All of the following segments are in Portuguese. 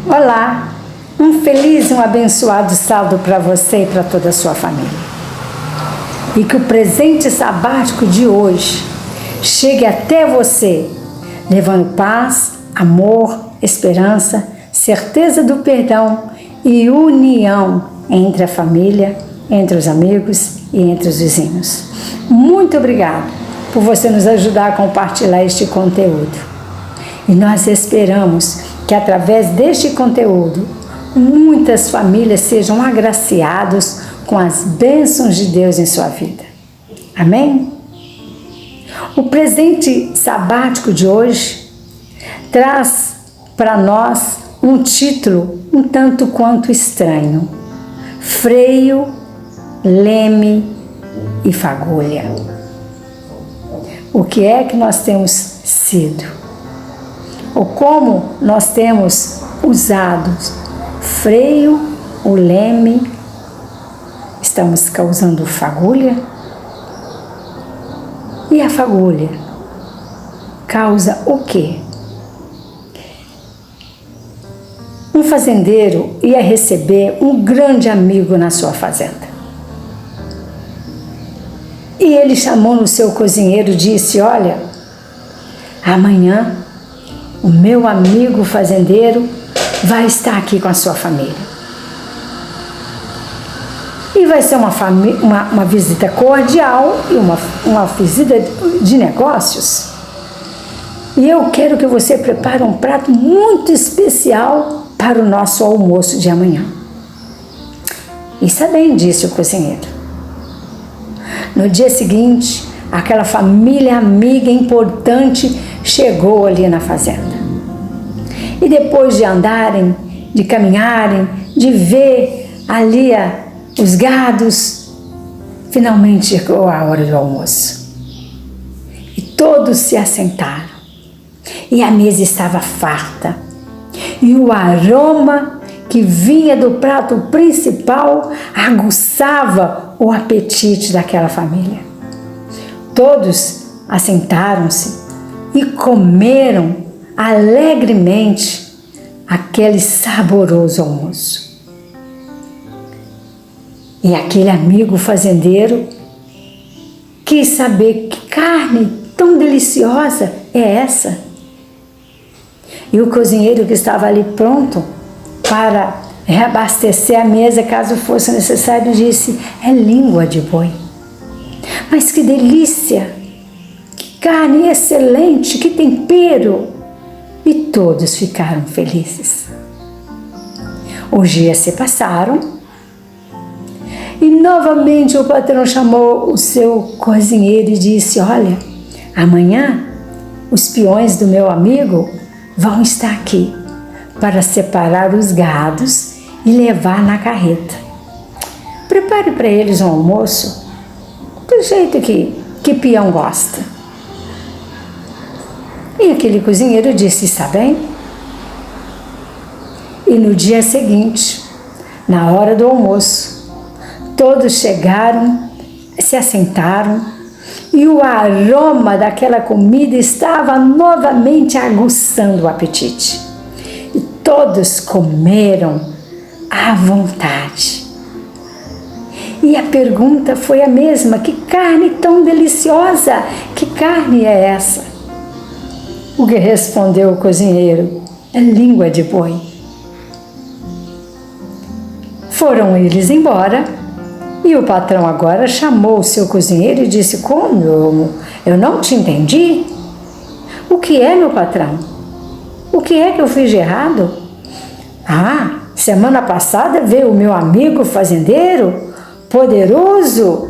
Olá, um feliz e um abençoado sábado para você e para toda a sua família. E que o presente sabático de hoje chegue até você, levando paz, amor, esperança, certeza do perdão e união entre a família, entre os amigos e entre os vizinhos. Muito obrigado por você nos ajudar a compartilhar este conteúdo. E nós esperamos que através deste conteúdo, muitas famílias sejam agraciadas com as bênçãos de Deus em sua vida. Amém? O presente sabático de hoje traz para nós um título um tanto quanto estranho: freio, leme e fagulha. O que é que nós temos sido? Ou como nós temos usado freio, o leme? Estamos causando fagulha? E a fagulha causa o quê? Um fazendeiro ia receber um grande amigo na sua fazenda. E ele chamou no seu cozinheiro e disse: olha, amanhã o meu amigo fazendeiro vai estar aqui com a sua família. E vai ser uma visita cordial e uma visita de negócios. E eu quero que você prepare um prato muito especial para o nosso almoço de amanhã. Isso é bem, disse o cozinheiro. No dia seguinte, aquela família amiga importante chegou ali na fazenda. E depois de andarem, de caminharem, de ver ali os gados, finalmente chegou a hora do almoço. E todos se assentaram. E a mesa estava farta. E o aroma que vinha do prato principal aguçava o apetite daquela família. Todos assentaram-se e comeram alegremente aquele saboroso almoço. E aquele amigo fazendeiro quis saber que carne tão deliciosa é essa. E o cozinheiro que estava ali pronto para reabastecer a mesa, caso fosse necessário, disse: é língua de boi. Mas que delícia! Que carne excelente, que tempero! E todos ficaram felizes. Os dias se passaram e novamente o patrão chamou o seu cozinheiro e disse: olha, amanhã os peões do meu amigo vão estar aqui para separar os gados e levar na carreta. Prepare para eles um almoço do jeito que peão gosta. E aquele cozinheiro disse: está bem? E no dia seguinte, na hora do almoço, todos chegaram, se assentaram e o aroma daquela comida estava novamente aguçando o apetite. E todos comeram à vontade. E a pergunta foi a mesma: que carne tão deliciosa! Que carne é essa? O que respondeu o cozinheiro: é língua de boi. Foram eles embora e o patrão agora chamou o seu cozinheiro e disse: como? Eu não te entendi. O que é, meu patrão? O que é que eu fiz de errado? Ah, semana passada veio o meu amigo fazendeiro, poderoso.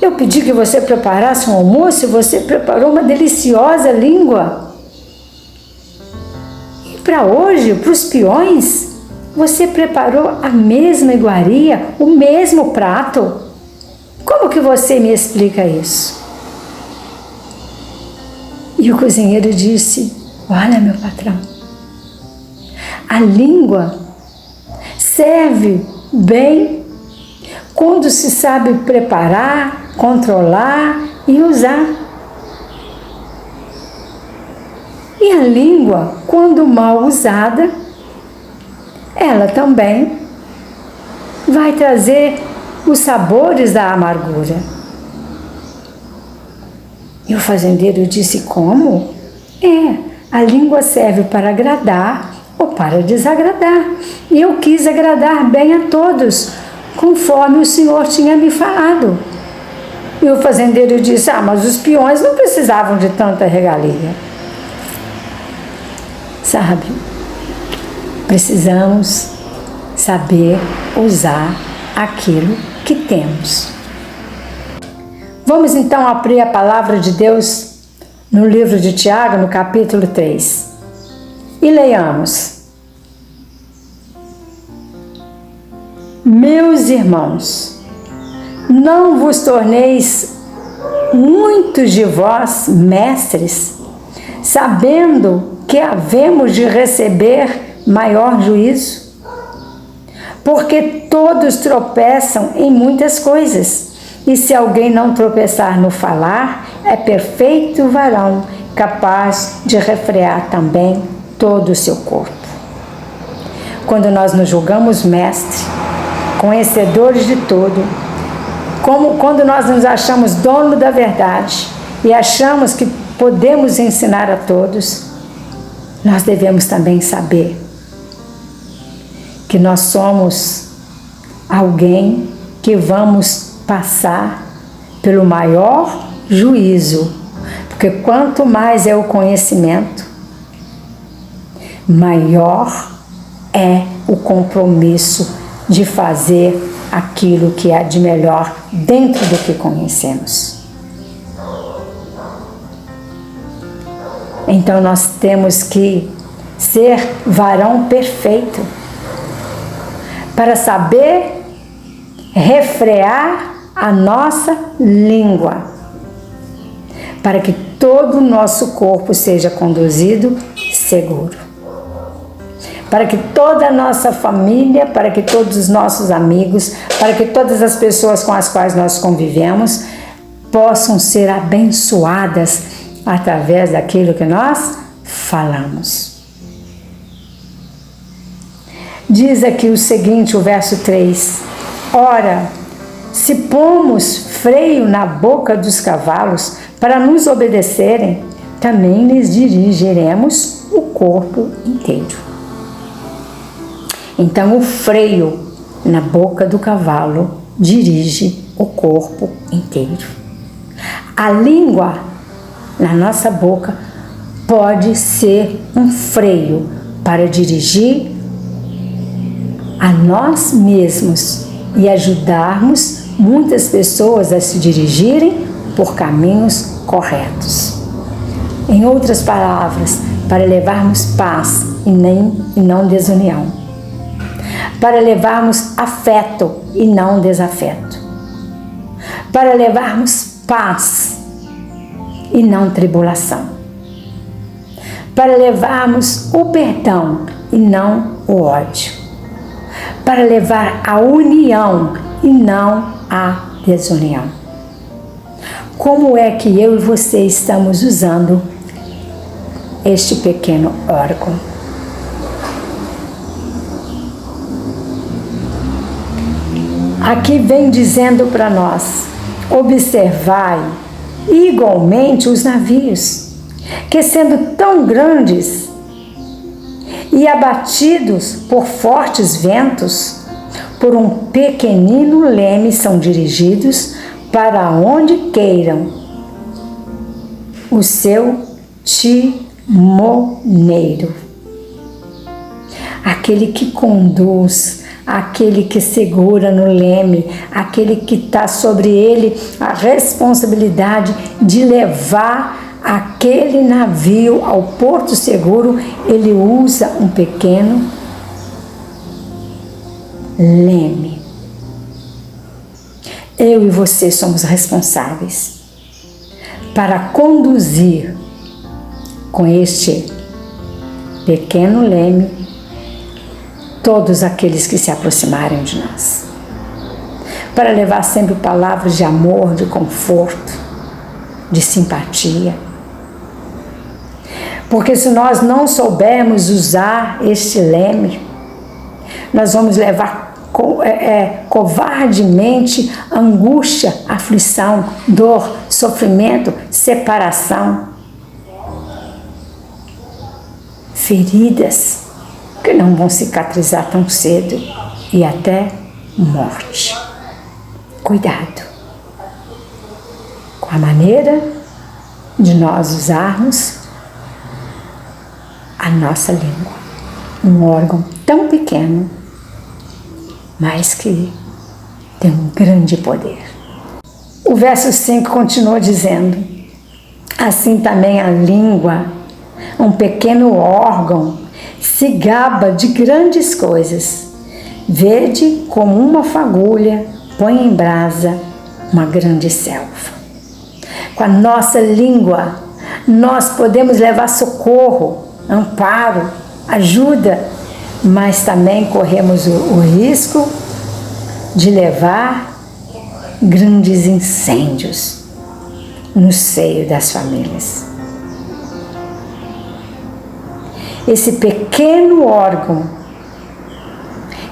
Eu pedi que você preparasse um almoço e você preparou uma deliciosa língua. E para hoje, para os peões, você preparou a mesma iguaria, o mesmo prato. Como que você me explica isso? E o cozinheiro disse: olha, meu patrão, a língua serve bem quando se sabe preparar, controlar e usar. E a língua, quando mal usada, ela também vai trazer os sabores da amargura. E o fazendeiro disse: como? A língua serve para agradar ou para desagradar. E eu quis agradar bem a todos, conforme o Senhor tinha me falado. E o fazendeiro disse: mas os peões não precisavam de tanta regalia. Sabe, precisamos saber usar aquilo que temos. Vamos então abrir a palavra de Deus no livro de Tiago, no capítulo 3. E leiamos. Meus irmãos, não vos torneis muitos de vós mestres, sabendo que havemos de receber maior juízo? Porque todos tropeçam em muitas coisas, e se alguém não tropeçar no falar, é perfeito varão, capaz de refrear também todo o seu corpo. Quando nós nos julgamos mestres, conhecedores de tudo, como quando nós nos achamos dono da verdade e achamos que podemos ensinar a todos, nós devemos também saber que nós somos alguém que vamos passar pelo maior juízo, porque quanto mais é o conhecimento, maior é o compromisso de fazer aquilo que há de melhor dentro do que conhecemos. Então nós temos que ser varão perfeito para saber refrear a nossa língua, para que todo o nosso corpo seja conduzido seguro, para que toda a nossa família, para que todos os nossos amigos, para que todas as pessoas com as quais nós convivemos possam ser abençoadas através daquilo que nós falamos. Diz aqui o seguinte, o verso 3: ora, se pomos freio na boca dos cavalos para nos obedecerem, também lhes dirigiremos o corpo inteiro. Então, o freio na boca do cavalo dirige o corpo inteiro. A língua na nossa boca pode ser um freio para dirigir a nós mesmos e ajudarmos muitas pessoas a se dirigirem por caminhos corretos. Em outras palavras, para levarmos paz e não desunião. Para levarmos afeto e não desafeto. Para levarmos paz e não tribulação. Para levarmos o perdão e não o ódio. Para levar a união e não a desunião. Como é que eu e você estamos usando este pequeno órgão? Aqui vem dizendo para nós: observai igualmente os navios, que sendo tão grandes e abatidos por fortes ventos, por um pequenino leme são dirigidos para onde queiram. O seu timoneiro, aquele que conduz, aquele que segura no leme, aquele que está sobre ele a responsabilidade de levar aquele navio ao porto seguro, ele usa um pequeno leme. Eu e você somos responsáveis para conduzir com este pequeno leme todos aqueles que se aproximarem de nós, para levar sempre palavras de amor, de conforto, de simpatia, Porque se nós não soubermos usar este leme, nós vamos levar covardemente angústia, aflição, dor, sofrimento, separação, feridas que não vão cicatrizar tão cedo e até morte. Cuidado com a maneira de nós usarmos a nossa língua, um órgão tão pequeno, mas que tem um grande poder. O verso 5 continua dizendo: assim também a língua, um pequeno órgão, se gaba de grandes coisas. Vede como uma fagulha põe em brasa uma grande selva. Com a nossa língua, nós podemos levar socorro, amparo, ajuda, mas também corremos o risco de levar grandes incêndios no seio das famílias. Esse pequeno órgão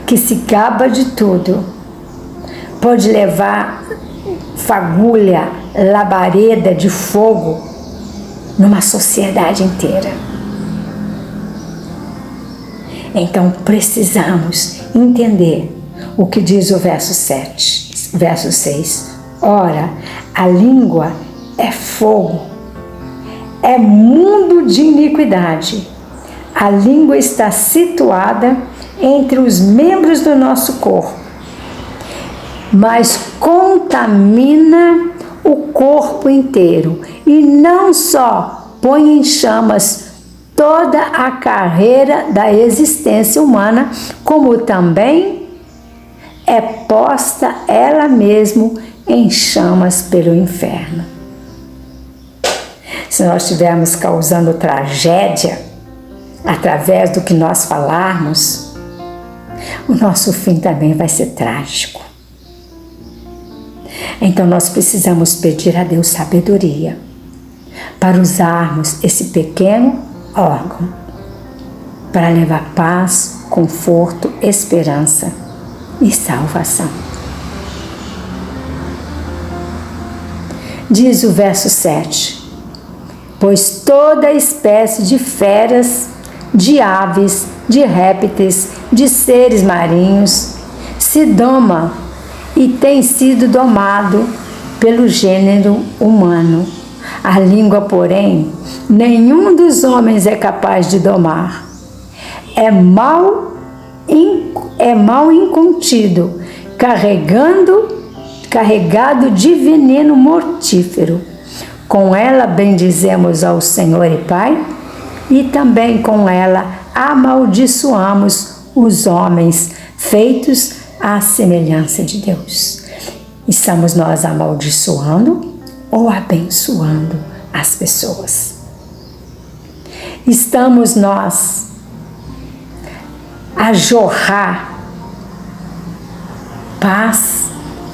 que se gaba de tudo pode levar fagulha, labareda de fogo numa sociedade inteira. Então precisamos entender o que diz o verso 6. Ora, a língua é fogo, é mundo de iniquidade. A língua está situada entre os membros do nosso corpo, mas contamina o corpo inteiro e não só põe em chamas toda a carreira da existência humana, como também é posta ela mesma em chamas pelo inferno. Se nós estivermos causando tragédia através do que nós falarmos, o nosso fim também vai ser trágico. Então nós precisamos pedir a Deus sabedoria para usarmos esse pequeno órgão para levar paz, conforto, esperança e salvação. Diz o verso 7: pois toda espécie de feras, de aves, de répteis, de seres marinhos se doma e tem sido domado pelo gênero humano. A língua, porém, nenhum dos homens é capaz de domar. É mal incontido, carregado de veneno mortífero. Com ela bendizemos ao Senhor e Pai, e também com ela amaldiçoamos os homens feitos à semelhança de Deus. Estamos nós amaldiçoando ou abençoando as pessoas? Estamos nós a jorrar paz,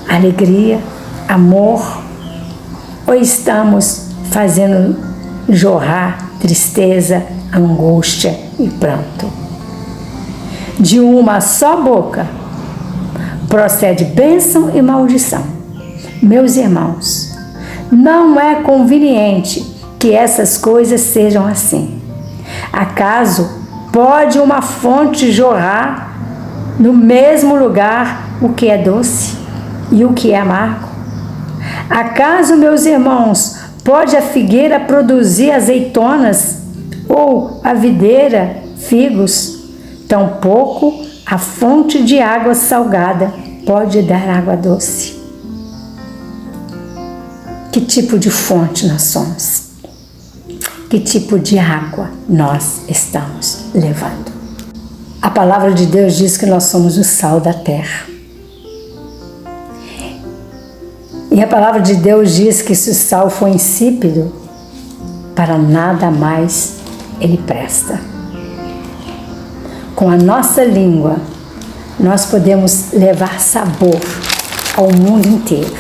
alegria, amor, ou estamos fazendo jorrar tristeza, angústia e pranto? De uma só boca procede bênção e maldição. Meus irmãos, não é conveniente que essas coisas sejam assim. Acaso pode uma fonte jorrar no mesmo lugar o que é doce e o que é amargo? Acaso, meus irmãos, pode a figueira produzir azeitonas ou a videira figos? Tampouco a fonte de água salgada pode dar água doce. Que tipo de fonte nós somos? Que tipo de água nós estamos levando? A palavra de Deus diz que nós somos o sal da terra. E a palavra de Deus diz que se o sal for insípido, para nada mais ele presta. Com a nossa língua, nós podemos levar sabor ao mundo inteiro.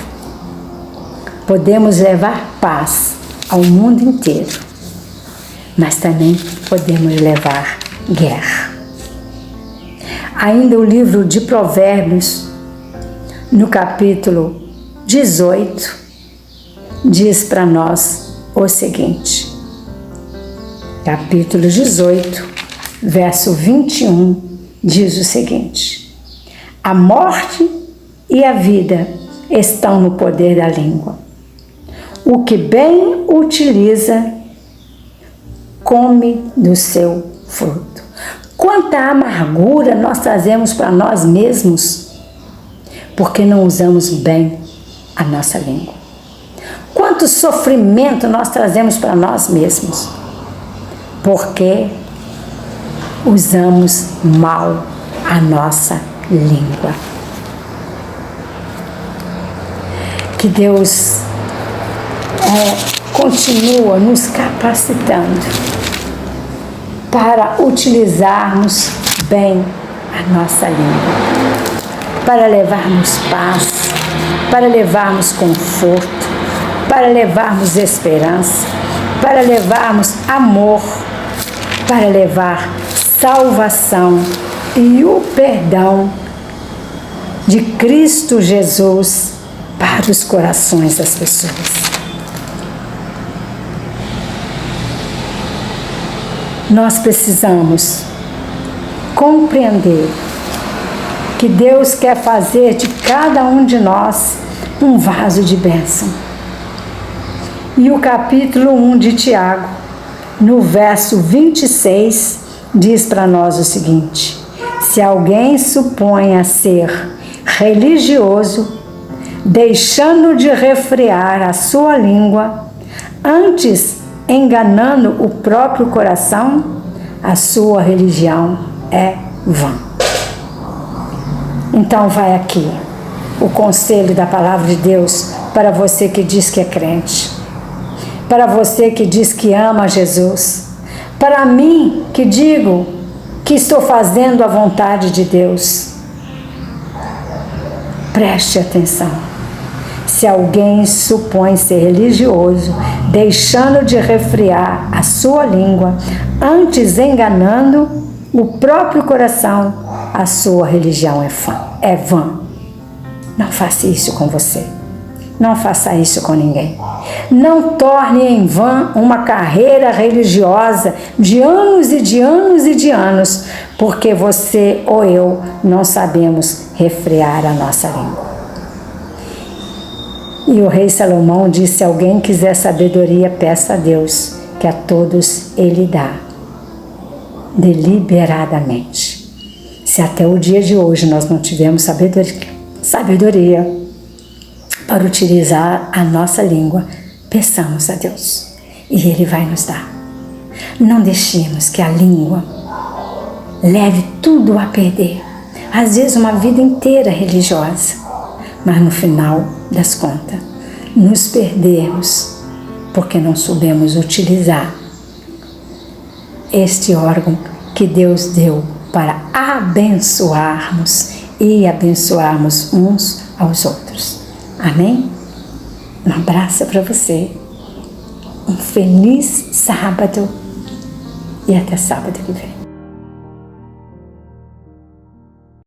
Podemos levar paz ao mundo inteiro. mas também podemos levar guerra. Ainda o livro de Provérbios, no capítulo 18, diz para nós o seguinte, capítulo 18, verso 21, diz o seguinte: a morte e a vida estão no poder da língua. O que bem utiliza, come do seu fruto. Quanta amargura nós trazemos para nós mesmos, porque não usamos bem a nossa língua. Quanto sofrimento nós trazemos para nós mesmos, porque usamos mal a nossa língua. Que Deus continua nos capacitando para utilizarmos bem a nossa língua, para levarmos paz, para levarmos conforto, para levarmos esperança, para levarmos amor, para levar salvação e o perdão de Cristo Jesus para os corações das pessoas. Nós precisamos compreender que Deus quer fazer de cada um de nós um vaso de bênção. E o capítulo 1 de Tiago, no verso 26, diz para nós o seguinte: se alguém supõe a ser religioso, deixando de refrear a sua língua, antes enganando o próprio coração, a sua religião é vã. Então vai aqui o conselho da palavra de Deus para você que diz que é crente, para você que diz que ama Jesus, para mim que digo que estou fazendo a vontade de Deus. Preste atenção. Se alguém supõe ser religioso, deixando de refrear a sua língua, antes enganando o próprio coração, a sua religião é vã. Não faça isso com você. Não faça isso com ninguém. Não torne em vão uma carreira religiosa de anos e de anos e de anos, porque você ou eu não sabemos refrear a nossa língua. E o rei Salomão disse: se alguém quiser sabedoria, peça a Deus, que a todos Ele dá, deliberadamente. Se até o dia de hoje nós não tivemos sabedoria para utilizar a nossa língua, peçamos a Deus e Ele vai nos dar. Não deixemos que a língua leve tudo a perder. Às vezes uma vida inteira religiosa, mas no final das contas nos perdemos porque não soubemos utilizar este órgão que Deus deu para abençoarmos e abençoarmos uns aos outros. Amém? Um abraço para você, um feliz sábado e até sábado que vem.